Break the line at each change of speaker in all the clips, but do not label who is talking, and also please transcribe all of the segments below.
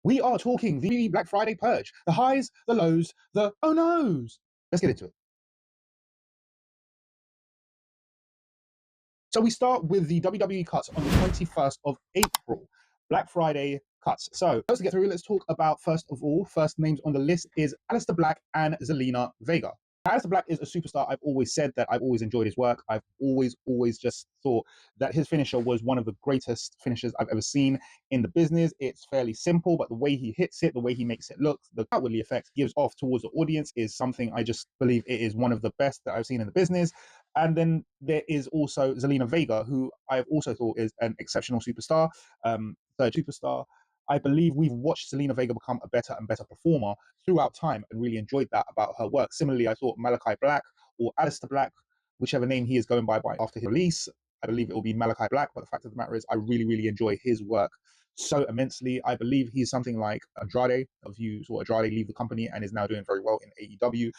We are talking the Black Friday purge, the highs, the lows, the oh no's. Let's get into it. So we start with the WWE cuts on the 21st of April, Black Friday cuts. So let's get through. Let's talk about, first of all, first names on the list is Aleister Black and Zelina Vega. Aleister Black is a superstar. I've always said that I've always enjoyed his work. I've always just thought that his finisher was one of the greatest finishers I've ever seen in the business. It's fairly simple, but the way he hits it, the way he makes it look, the outwardly effect gives off towards the audience is something I just believe it is one of the best that I've seen in the business. And then there is also Zelina Vega, who I've also thought is an exceptional superstar, third superstar. I believe we've watched Zelina Vega become a better and better performer throughout time and really enjoyed that about her work. Similarly, I thought Malachi Black or Aleister Black, whichever name he is going by after his release, I believe it will be Malachi Black. But the fact of the matter is, I really enjoy his work so immensely. I believe he's something like Andrade. Of you saw Andrade leave the company and is now doing very well in AEW.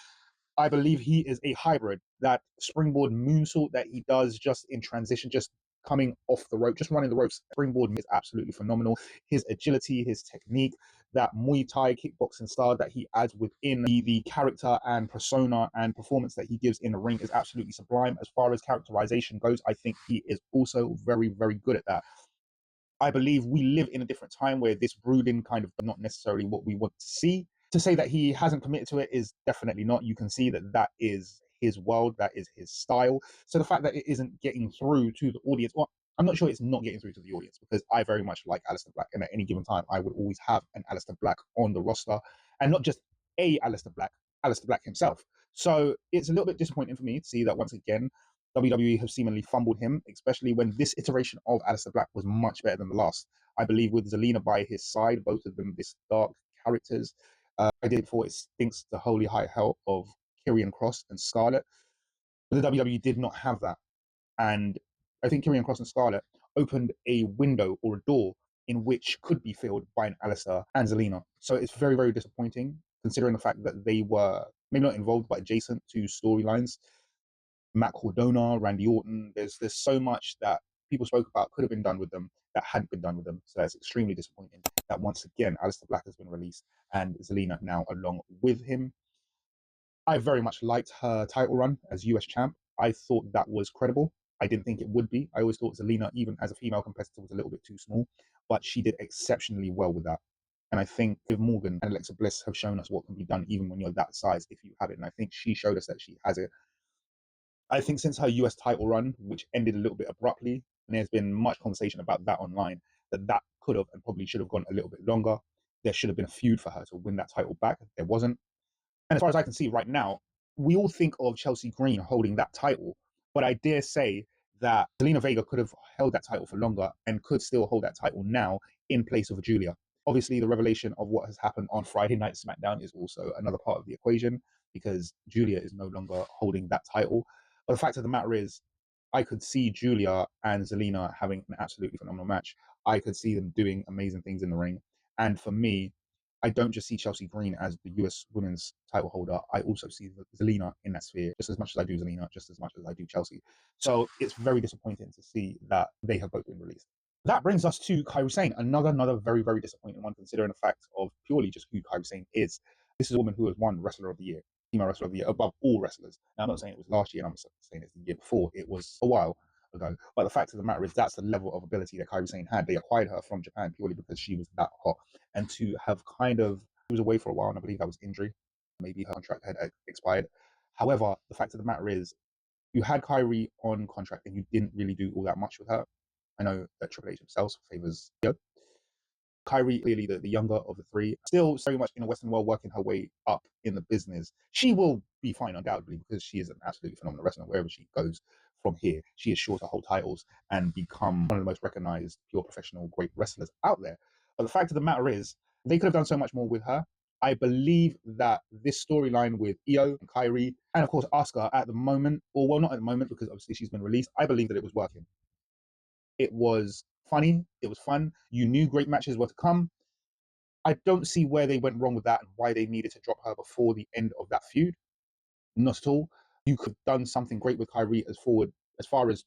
I believe he is a hybrid. That springboard moonsault that he does just in transition, just coming off the rope, just running the ropes, springboard is absolutely phenomenal. His agility, his technique, that Muay Thai kickboxing style that he adds within the character and persona and performance that he gives in the ring is absolutely sublime. As far as characterization goes, I think he is also very good at that. I believe we live in a different time where this brooding kind of not necessarily what we want to see. To say that he hasn't committed to it is definitely not. You can see that that is his world, that is his style. So the fact that it isn't getting through to the audience, well, I'm not sure it's not getting through to the audience because I very much like Aleister Black, and at any given time, I would always have an Aleister Black on the roster, and not just a Aleister Black himself. So it's a little bit disappointing for me to see that once again WWE have seemingly fumbled him, especially when this iteration of Aleister Black was much better than the last. I believe with Zelina by his side, both of them this dark characters. I did before it stinks the holy high hell of Karrion Kross and Scarlett. But the WWE did not have that. And I think Karrion Kross and Scarlett opened a window or a door in which could be filled by an Aleister and Zelina. So it's very disappointing considering the fact that they were maybe not involved but adjacent to storylines. Matt Cardona, Randy Orton. There's so much that people spoke about could have been done with them that hadn't been done with them. So that's extremely disappointing that once again Aleister Black has been released and Zelina now along with him. I very much liked her title run as US champ. I thought that was credible. I didn't think it would be. I always thought Zelina, even as a female competitor, was a little bit too small, but she did exceptionally well with that. And I think Liv Morgan and Alexa Bliss have shown us what can be done even when you're that size if you have it. And I think she showed us that she has it. I think since her US title run, which ended a little bit abruptly, and there's been much conversation about that online, that could have and probably should have gone a little bit longer. There should have been a feud for her to win that title back. There wasn't. And as far as I can see right now, we all think of Chelsea Green holding that title, but I dare say that Zelina Vega could have held that title for longer and could still hold that title now in place of Julia. Obviously, the revelation of what has happened on Friday Night SmackDown is also another part of the equation because Julia is no longer holding that title. But the fact of the matter is, I could see Julia and Zelina having an absolutely phenomenal match. I could see them doing amazing things in the ring. And for me, I don't just see Chelsea Green as the US women's title holder. I also see Zelina in that sphere just as much as I do Zelina, just as much as I do Chelsea. So it's very disappointing to see that they have both been released. That brings us to Kairi Sane, another very disappointing one, considering the fact of purely just who Kairi Sane is. This is a woman who has won Wrestler of the Year, female Wrestler of the Year, above all wrestlers. Now, I'm not saying it was last year, and I'm saying it's the year before. It was a while ago. But the fact of the matter is, that's the level of ability that Kairi Sane had. They acquired her from Japan purely because she was that hot. And to have she was away for a while, and I believe that was injury. Maybe her contract had expired. However, the fact of the matter is, you had Kairi on contract and you didn't really do all that much with her. I know that Triple H himself favors Kairi, clearly the younger of the three, still very much in a Western world, working her way up in the business. She will be fine, undoubtedly, because she is an absolutely phenomenal wrestler. Wherever she goes from here, she is sure to hold titles and become one of the most recognized pure professional great wrestlers out there. But the fact of the matter is, they could have done so much more with her. I believe that this storyline with Io and Kairi, and of course Asuka at the moment, or well, not at the moment because obviously she's been released, I believe that it was working. It was funny. It was fun. You knew great matches were to come. I don't see where they went wrong with that and why they needed to drop her before the end of that feud. Not at all. You could have done something great with Kairi as far as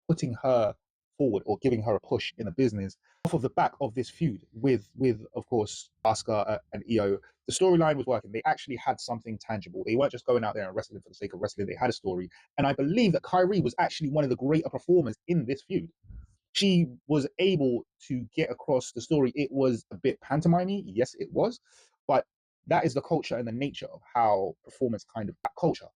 putting her forward or giving her a push in the business off of the back of this feud with of course Asuka and Io. The storyline was working. They actually had something tangible. They weren't just going out there and wrestling for the sake of wrestling. They had a story, and I believe that Kairi was actually one of the greater performers in this feud. She was able to get across the story. It was a bit pantomimey, yes, it was, but that is the culture and the nature of how performance kind of that culture.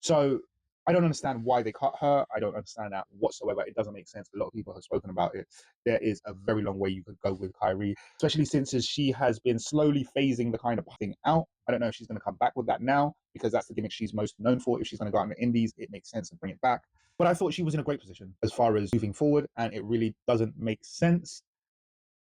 So I don't understand why they cut her. I don't understand that whatsoever. It doesn't make sense. A lot of people have spoken about it. There is a very long way you could go with Kyrie, especially since she has been slowly phasing the kind of thing out. I don't know if she's going to come back with that now because that's the gimmick she's most known for. If she's going to go out in the indies, it makes sense to bring it back. But I thought she was in a great position as far as moving forward, and it really doesn't make sense.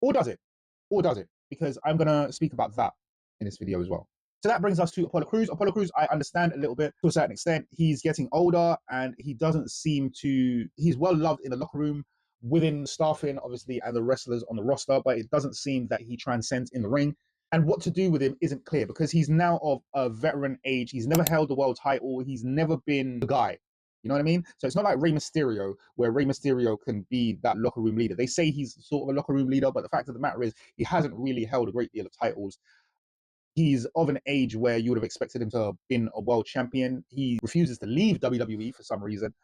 Or does it? Or does it? Because I'm going to speak about that in this video as well. So that brings us to Apollo Crews. Apollo Crews, I understand a little bit to a certain extent. He's getting older and he doesn't seem to, he's well loved in the locker room, within staffing, obviously, and the wrestlers on the roster, but it doesn't seem that he transcends in the ring. And what to do with him isn't clear because he's now of a veteran age. He's never held the world title. He's never been the guy. You know what I mean? So it's not like Rey Mysterio, where Rey Mysterio can be that locker room leader. They say he's sort of a locker room leader, but the fact of the matter is he hasn't really held a great deal of titles. He's of an age where you would have expected him to have been a world champion. He refuses to leave WWE for some reason.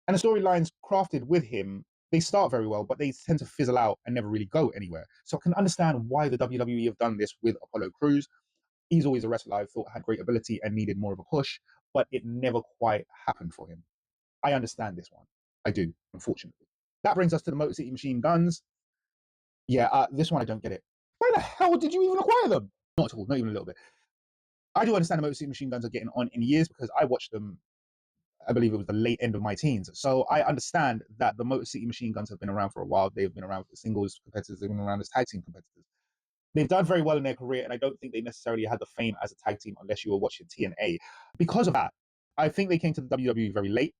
And the storylines crafted with him, they start very well, but they tend to fizzle out and never really go anywhere. So I can understand why the WWE have done this with Apollo Crews. He's always a wrestler I thought had great ability and needed more of a push, but it never quite happened for him. I understand this one. I do, unfortunately. That brings us to the Motor City Machine Guns. Yeah, this one I don't get it. Why the hell did you even acquire them? Not at all, not even a little bit. I do understand the Motor City Machine Guns are getting on in years because I watched them, I believe it was the late end of my teens. So I understand that the Motor City Machine Guns have been around for a while. They've been around as singles competitors, they've been around as tag team competitors. They've done very well in their career, and I don't think they necessarily had the fame as a tag team unless you were watching TNA. Because of that, I think they came to the WWE very late.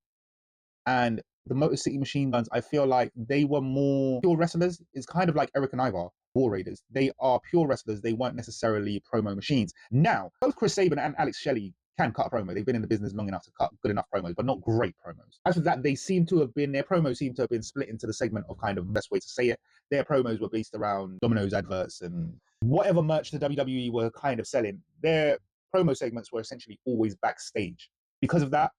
And the Motor City Machine Guns, I feel like they were more pure wrestlers. It's kind of like Eric and Ivar, War Raiders. They are pure wrestlers. They weren't necessarily promo machines. Now, both Chris Sabin and Alex Shelley can cut a promo. They've been in the business long enough to cut good enough promos, but not great promos. As for that, they seem to have been, their promos seem to have been split into the segment of kind of best way to say it. Their promos were based around Domino's adverts and whatever merch the WWE were kind of selling. Their promo segments were essentially always backstage. Because of that,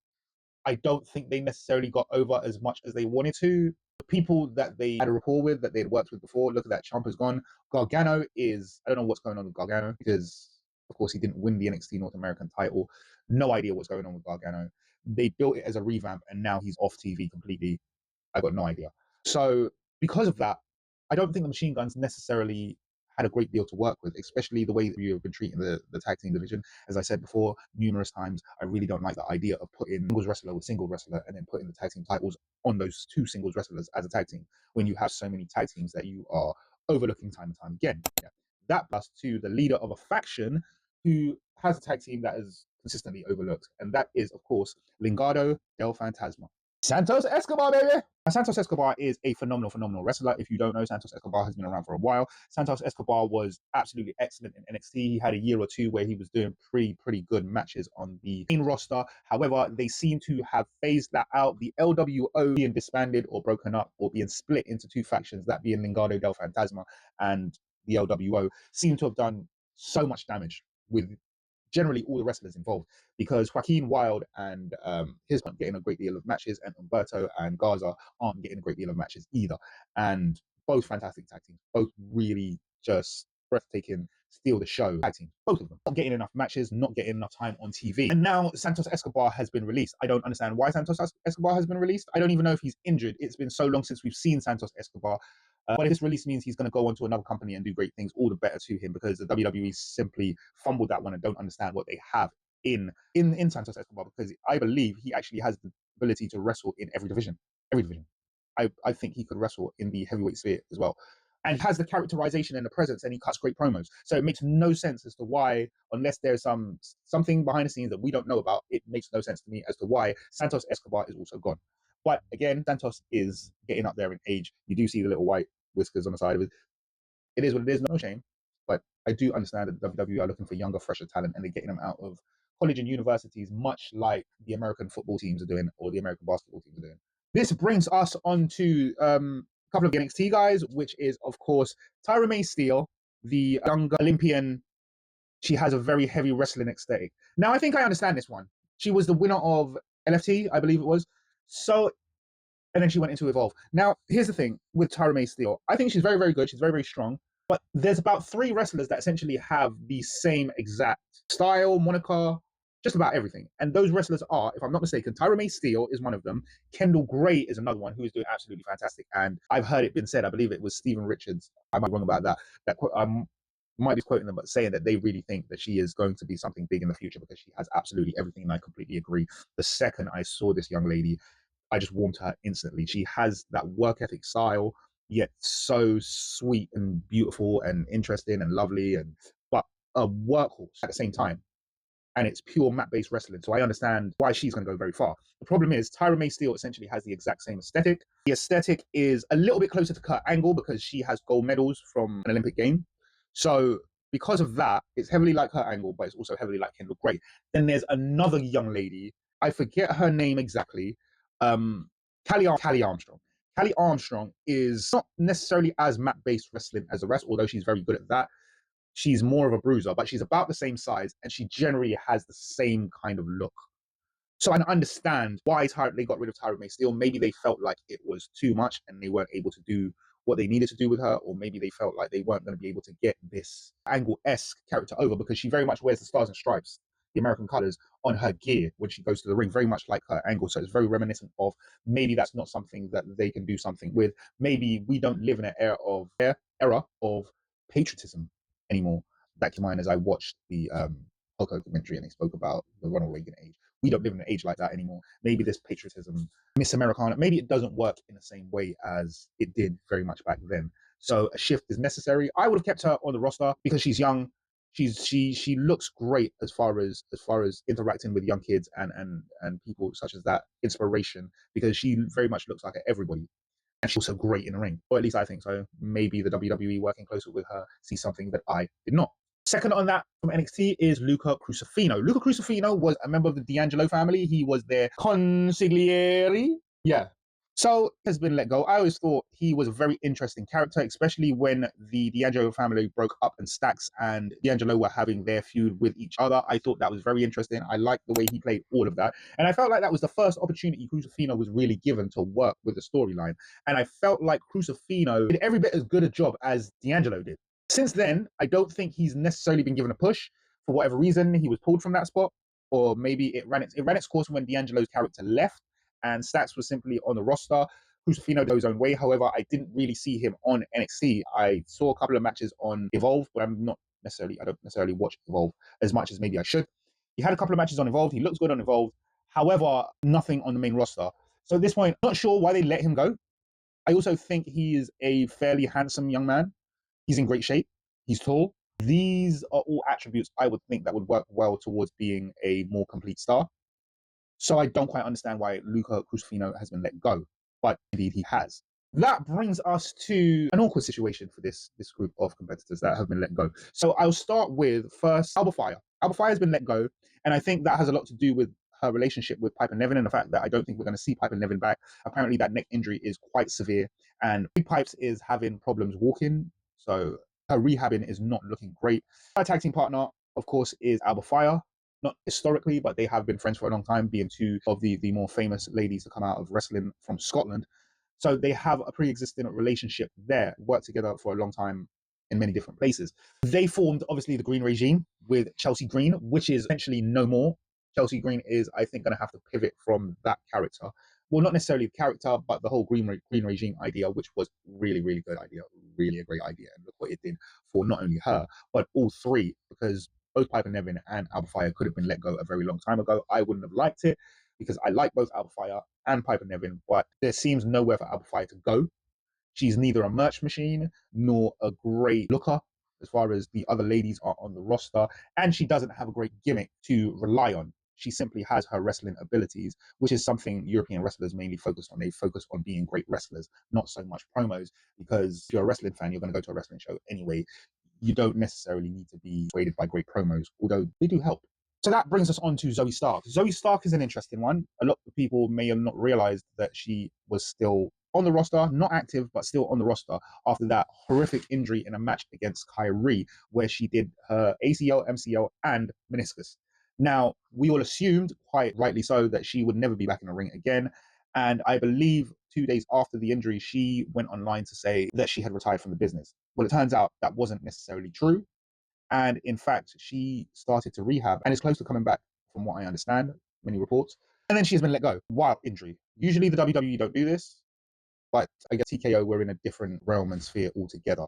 I don't think they necessarily got over as much as they wanted to. The people that they had a rapport with, that they had worked with before, look at that, Ciampa's gone. Gargano is, I don't know what's going on with Gargano because, of course, he didn't win the NXT North American title. No idea what's going on with Gargano. They built it as a revamp and now he's off TV completely. I got no idea. So because of that, I don't think the Machine Guns necessarily had a great deal to work with, especially the way that you have been treating the tag team division. As I said before, numerous times, I really don't like the idea of putting singles wrestler with single wrestler and then putting the tag team titles on those two singles wrestlers as a tag team when you have so many tag teams that you are overlooking time and time again. Yeah. That plus to the leader of a faction who has a tag team that is consistently overlooked, and that is, of course, Legado del Fantasma. Santos Escobar, baby! Now, Santos Escobar is a phenomenal wrestler. If you don't know, Santos Escobar has been around for a while. Santos Escobar was absolutely excellent in NXT. He had a year or two where he was doing pretty good matches on the main roster. However, they seem to have phased that out. The LWO being disbanded or broken up or being split into two factions, that being Legado del Fantasma and the LWO, seem to have done so much damage with generally all the wrestlers involved, because Joaquin Wilde and his aren't getting a great deal of matches, and Humberto and Garza aren't getting a great deal of matches either. And both fantastic tag teams, both really just breathtaking, steal the show tag teams, both of them. Not getting enough matches, not getting enough time on TV. And now Santos Escobar has been released. I don't understand why Santos Escobar has been released. I don't even know if he's injured. It's been so long since we've seen Santos Escobar. But if this release means he's going to go on to another company and do great things, all the better to him, because the WWE simply fumbled that one and don't understand what they have in Santos Escobar, because I believe he actually has the ability to wrestle in every division. Every division. I think he could wrestle in the heavyweight sphere as well. And he has the characterization and the presence, and he cuts great promos. So it makes no sense as to why, unless there's something behind the scenes that we don't know about, it makes no sense to me as to why Santos Escobar is also gone. But again, Santos is getting up there in age. You do see the little white whiskers on the side of it. It is what it is, no shame. But I do understand that WWE are looking for younger, fresher talent, and they're getting them out of college and universities, much like the American football teams are doing or the American basketball teams are doing. This brings us on to a couple of NXT guys, which is, of course, Tyra May Steele, the younger Olympian. She has a very heavy wrestling aesthetic. Now, I think I understand this one. She was the winner of LFT, I believe it was. So, and then she went into Evolve. Now, here's the thing with Tyra May Steele. I think she's very, very good. She's very, very strong. But there's about 3 wrestlers that essentially have the same exact style, moniker, just about everything. And those wrestlers are, if I'm not mistaken, Tyra May Steele is one of them. Kendall Gray is another one who is doing absolutely fantastic. And I've heard it been said, I believe it was Stephen Richards, I might be wrong about that, that might be quoting them, but saying that they really think that she is going to be something big in the future because she has absolutely everything. And I completely agree. The second I saw this young lady, I just warmed to her instantly. She has that work ethic style, yet so sweet and beautiful and interesting and lovely, and but a workhorse at the same time. And it's pure mat-based wrestling. So I understand why she's going to go very far. The problem is Tyra May Steele essentially has the exact same aesthetic. The aesthetic is a little bit closer to Kurt Angle because she has gold medals from an Olympic game. So because of that, it's heavily like Kurt Angle, but it's also heavily like Kendall Gray. Then there's another young lady. I forget her name exactly. Callie Armstrong. Callie Armstrong is not necessarily as mat-based wrestling as the rest, although she's very good at that. She's more of a bruiser, but she's about the same size, and she generally has the same kind of look. So I understand why they got rid of Tyra May Steele. Maybe they felt like it was too much and they weren't able to do what they needed to do with her, or maybe they felt like they weren't going to be able to get this Angle-esque character over because she very much wears the stars and stripes, the American colors, on her gear when she goes to the ring, very much like her Angle. So it's very reminiscent of maybe that's not something that they can do something with. Maybe we don't live in an era of patriotism anymore. That came in mind as I watched the Hulk documentary and they spoke about the Ronald Reagan age. We don't live in an age like that anymore. Maybe this patriotism, Miss Americana, maybe it doesn't work in the same way as it did very much back then. So a shift is necessary. I would have kept her on the roster because she's young. She looks great as far as interacting with young kids and people such as that, inspiration, because she very much looks like everybody. And she's also great in the ring, or at least I think so. Maybe the WWE working closer with her see something that I did not. Second on that from NXT is Luca Crucifino. Luca Crucifino was a member of the D'Angelo family. He was their consigliere. Yeah. So has been let go. I always thought he was a very interesting character, especially when the D'Angelo family broke up and Stax and D'Angelo were having their feud with each other. I thought that was very interesting. I liked the way he played all of that. And I felt like that was the first opportunity Crucifino was really given to work with the storyline. And I felt like Crucifino did every bit as good a job as D'Angelo did. Since then, I don't think he's necessarily been given a push. For whatever reason, he was pulled from that spot, or maybe it ran its course when D'Angelo's character left and Stax was simply on the roster. Crucifino goes his own way. However, I didn't really see him on NXT. I saw a couple of matches on Evolve, but I don't necessarily watch Evolve as much as maybe I should. He had a couple of matches on Evolve. He looks good on Evolve. However, nothing on the main roster. So at this point, I'm not sure why they let him go. I also think he is a fairly handsome young man. He's in great shape. He's tall. These are all attributes I would think that would work well towards being a more complete star. So I don't quite understand why Luca Crucifino has been let go, but indeed he has. That brings us to an awkward situation for this group of competitors that have been let go. So I'll start with first Alba Fire. Alba Fire has been let go, and I think that has a lot to do with her relationship with Piper Niven and the fact that I don't think we're going to see Piper Niven back. Apparently that neck injury is quite severe, and Big Pipes is having problems walking, so her rehabbing is not looking great. Her tag team partner, of course, is Alba Fire. Not historically, but they have been friends for a long time, being two of the more famous ladies to come out of wrestling from Scotland. So they have a pre-existing relationship there, worked together for a long time in many different places. They formed, obviously, the Green Regime with Chelsea Green, which is essentially no more. Chelsea Green is, I think, going to have to pivot from that character. Well, not necessarily the character, but the whole Green Regime idea, which was really, really good idea, really a great idea. And look what it did for not only her, but all three, because both Piper Niven and Alba Fire could have been let go a very long time ago. I wouldn't have liked it because I like both Alba Fire and Piper Niven, but there seems nowhere for Alba Fire to go. She's neither a merch machine nor a great looker as far as the other ladies are on the roster, and she doesn't have a great gimmick to rely on. She simply has her wrestling abilities, which is something European wrestlers mainly focus on. They focus on being great wrestlers, not so much promos, because if you're a wrestling fan, you're going to go to a wrestling show anyway. You don't necessarily need to be persuaded by great promos, although they do help. So that brings us on to Zoe Stark. Zoe Stark is an interesting one. A lot of people may have not realized that she was still on the roster, not active, but still on the roster after that horrific injury in a match against Kairi, where she did her ACL, MCL, and meniscus. Now, we all assumed, quite rightly so, that she would never be back in the ring again. And I believe 2 days after the injury, she went online to say that she had retired from the business. Well, it turns out that wasn't necessarily true. And in fact, she started to rehab and is close to coming back, from what I understand, many reports. And then she has been let go while injury. Usually the WWE don't do this, but I guess TKO were in a different realm and sphere altogether.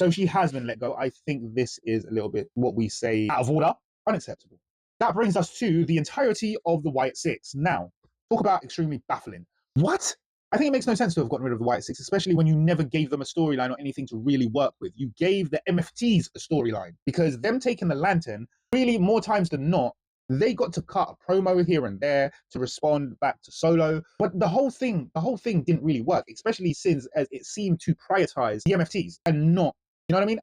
So she has been let go. I think this is a little bit what we say out of order, unacceptable. That brings us to the entirety of the White Six. Now, talk about extremely baffling. What? I think it makes no sense to have gotten rid of the White Six, especially when you never gave them a storyline or anything to really work with. You gave the MFTs a storyline, because them taking the lantern, really more times than not, they got to cut a promo here and there to respond back to Solo. But the whole thing didn't really work, especially since as it seemed to prioritize the MFTs and not, you know what I mean?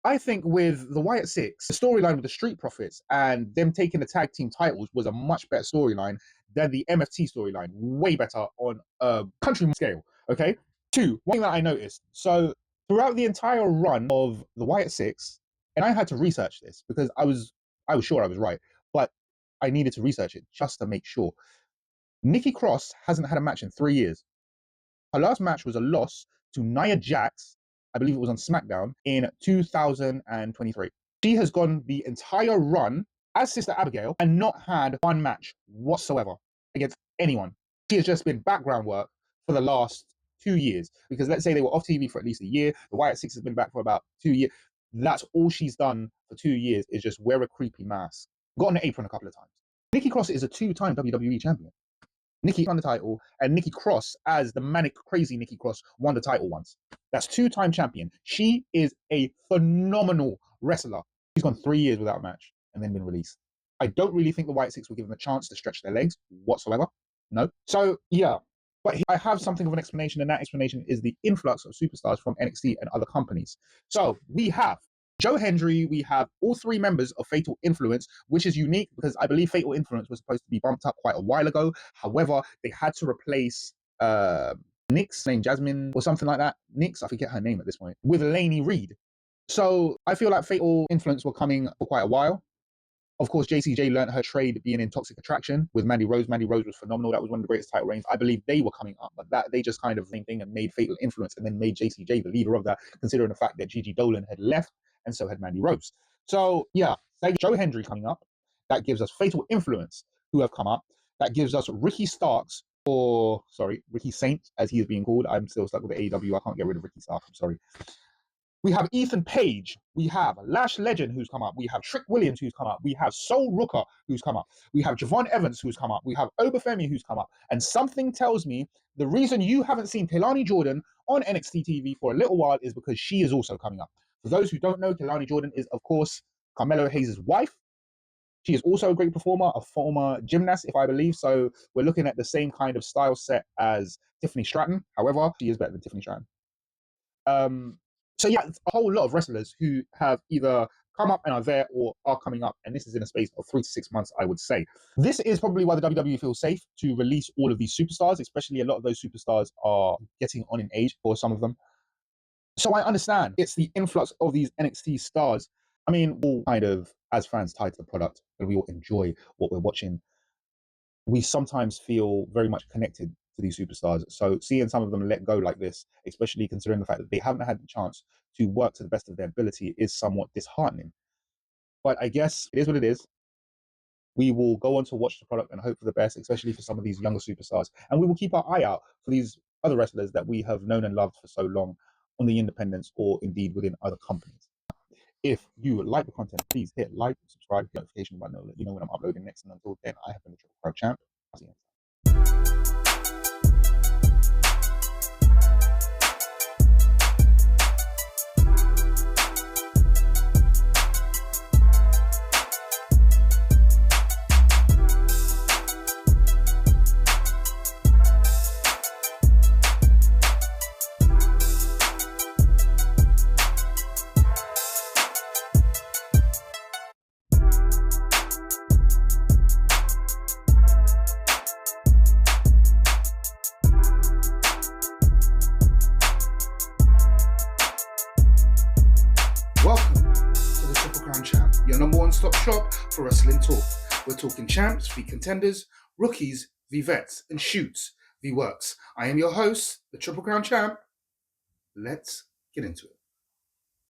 I think with the Wyatt Six, the storyline with the Street Profits and them taking the tag team titles was a much better storyline than the MFT storyline. Way better on a country scale. Okay. Two, one thing that I noticed. So throughout the entire run of the Wyatt Six, and I had to research this because I was sure I was right, but I needed to research it just to make sure. Nikki Cross hasn't had a match in 3 years. Her last match was a loss to Nia Jax, I believe it was on SmackDown, in 2023. She has gone the entire run as Sister Abigail and not had one match whatsoever against anyone. She has just been background work for the last 2 years, because let's say they were off TV for at least a year. The Wyatt Six has been back for about 2 years. That's all she's done for 2 years, is just wear a creepy mask. Got on the apron a couple of times. Nikki Cross is a 2-time WWE champion. Nikki won the title, and Nikki Cross, as the manic crazy Nikki Cross, won the title once. That's 2-time champion. She is a phenomenal wrestler. She's gone 3 years without a match and then been released. I don't really think the White Six were given a chance to stretch their legs whatsoever. No. So yeah, but I have something of an explanation, and that explanation is the influx of superstars from NXT and other companies. So we have Joe Hendry, we have all 3 members of Fatal Influence, which is unique because I believe Fatal Influence was supposed to be bumped up quite a while ago. However, they had to replace Nyx, named Jasmine or something like that. Nyx, I forget her name at this point, with Lainey Reed. So I feel like Fatal Influence were coming for quite a while. Of course, JCJ learned her trade being in Toxic Attraction with Mandy Rose. Mandy Rose was phenomenal. That was one of the greatest title reigns. I believe they were coming up, but that they just kind of same thing and made Fatal Influence and then made JCJ the leader of that, considering the fact that Gigi Dolan had left and so had Mandy Rose. So yeah, Joe Hendry coming up. That gives us Fatal Influence, who have come up. That gives us Ricky Starks, or sorry, Ricky Saint, as he is being called. I'm still stuck with the AEW. I can't get rid of Ricky Starks. I'm sorry. We have Ethan Page. We have Lash Legend, who's come up. We have Trick Williams, who's come up. We have Sol Rooker, who's come up. We have Javon Evans, who's come up. We have Obafemi, who's come up. And something tells me the reason you haven't seen Kehlani Jordan on NXT TV for a little while is because she is also coming up. For those who don't know, Kehlani Jordan is, of course, Carmelo Hayes' wife. She is also a great performer, a former gymnast, if I believe. So we're looking at the same kind of style set as Tiffany Stratton. However, she is better than Tiffany Stratton. So yeah, it's a whole lot of wrestlers who have either come up and are there or are coming up, and this is in a space of 3 to 6 months, I would say. This is probably why the WWE feels safe to release all of these superstars, especially a lot of those superstars are getting on in age, for some of them. So I understand it's the influx of these NXT stars. I mean, we're all kind of, as fans, tied to the product, and we all enjoy what we're watching. We sometimes feel very much connected to these superstars. So seeing some of them let go like this, especially considering the fact that they haven't had the chance to work to the best of their ability, is somewhat disheartening. But I guess it is what it is. We will go on to watch the product and hope for the best, especially for some of these younger superstars. And we will keep our eye out for these other wrestlers that we have known and loved for so long on the independents or indeed within other companies. If you like the content, please hit like, subscribe, hit the notification button, to let you know when I'm uploading next. And until then, I have been the Triple Crown Champ. I'll see you next time. Crown Champ, your number one stop shop for wrestling talk. We're talking champs v contenders, rookies v vets, and shoots v works. I am your host, the Triple Crown Champ. Let's get into it.